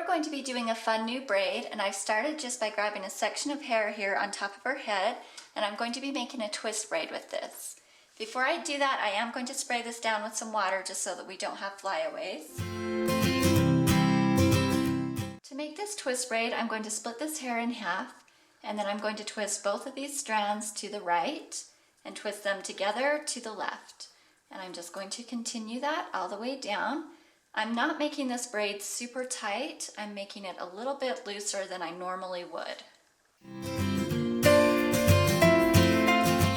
going to be doing a fun new braid, and I've started just by grabbing a section of hair here on top of her head, and I'm going to be making a twist braid with this. Before I do that, I am going to spray this down with some water just so that we don't have flyaways. To make this twist braid, I'm going to split this hair in half, and then I'm going to twist both of these strands to the right and twist them together to the left. And I'm just going to continue that all the way down. I'm not making this braid super tight. I'm making it a little bit looser than I normally would.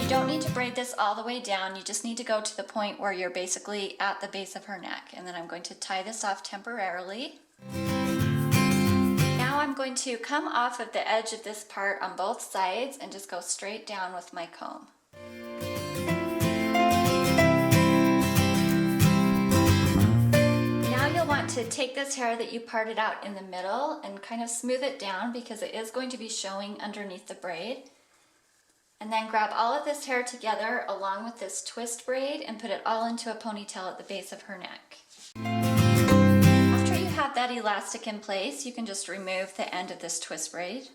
You don't need to braid this all the way down. You just need to go to the point where you're basically at the base of her neck. And then I'm going to tie this off temporarily. Now I'm going to come off of the edge of this part on both sides and just go straight down with my comb. To take this hair that you parted out in the middle and kind of smooth it down because it is going to be showing underneath the braid. And then grab all of this hair together along with this twist braid and put it all into a ponytail at the base of her neck. After you have that elastic in place, you can just remove the end of this twist braid.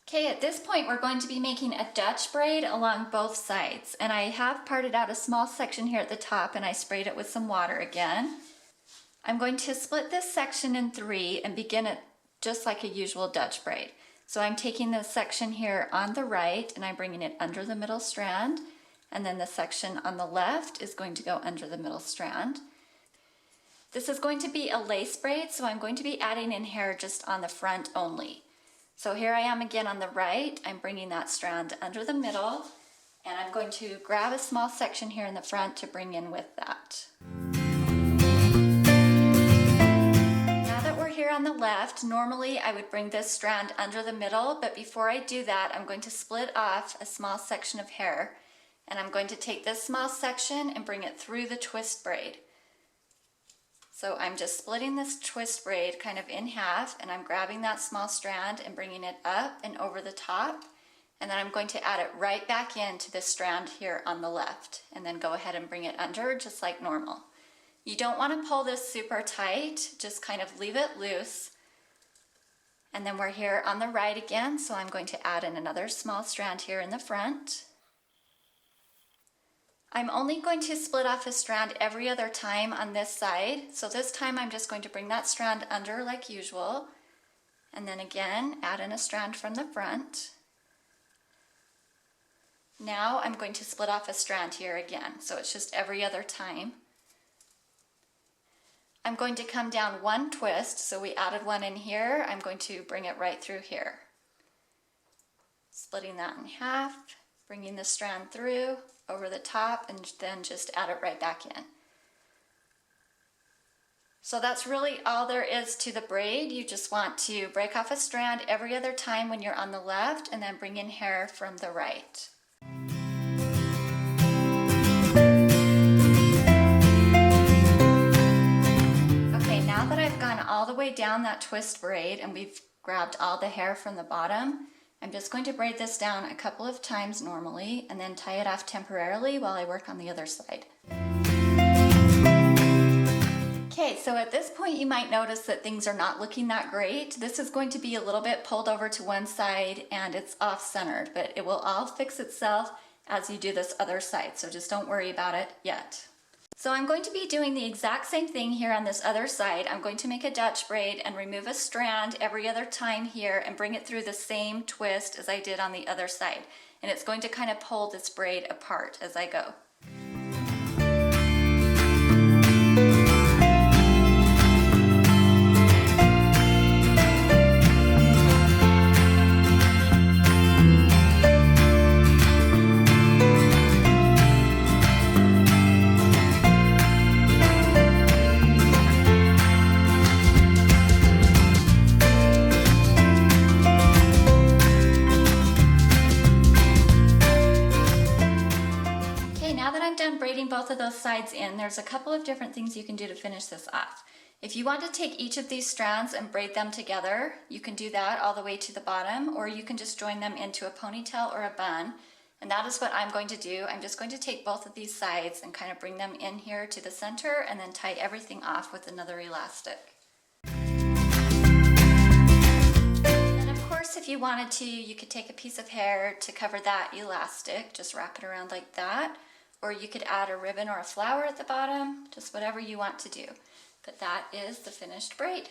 Okay, at this point we're going to be making a Dutch braid along both sides. And I have parted out a small section here at the top and I sprayed it with some water again. I'm going to split this section in three and begin it just like a usual Dutch braid. So I'm taking this section here on the right and I'm bringing it under the middle strand, and then the section on the left is going to go under the middle strand. This is going to be a lace braid, so I'm going to be adding in hair just on the front only. So here I am again on the right, I'm bringing that strand under the middle, and I'm going to grab a small section here in the front to bring in with that. Here on the left, normally I would bring this strand under the middle, but before I do that, I'm going to split off a small section of hair, and I'm going to take this small section and bring it through the twist braid. So I'm just splitting this twist braid kind of in half, and I'm grabbing that small strand and bringing it up and over the top, and then I'm going to add it right back into this strand here on the left, and then go ahead and bring it under just like normal. You don't want to pull this super tight, just kind of leave it loose. And then we're here on the right again, so I'm going to add in another small strand here in the front. I'm only going to split off a strand every other time on this side, so this time I'm just going to bring that strand under like usual, and then again add in a strand from the front. Now I'm going to split off a strand here again, so it's just every other time. I'm going to come down one twist, so we added one in here. I'm going to bring it right through here. Splitting that in half, bringing the strand through, over the top, and then just add it right back in. So that's really all there is to the braid. You just want to break off a strand every other time when you're on the left, and then bring in hair from the right. Now that I've gone all the way down that twist braid and we've grabbed all the hair from the bottom, I'm just going to braid this down a couple of times normally and then tie it off temporarily while I work on the other side. Okay, so at this point you might notice that things are not looking that great. This is going to be a little bit pulled over to one side and it's off-centered, but it will all fix itself as you do this other side, so just don't worry about it yet. So I'm going to be doing the exact same thing here on this other side. I'm going to make a Dutch braid and remove a strand every other time here and bring it through the same twist as I did on the other side. And it's going to kind of pull this braid apart as I go. Braiding both of those sides in, there's a couple of different things you can do to finish this off. If you want to take each of these strands and braid them together, you can do that all the way to the bottom, or you can just join them into a ponytail or a bun. And that is what I'm going to do. I'm just going to take both of these sides and kind of bring them in here to the center and then tie everything off with another elastic. you wanted to, you could take a piece of hair to cover that elastic, just wrap it around like that, or you could add a ribbon or a flower at the bottom, just whatever you want to do. But that is the finished braid.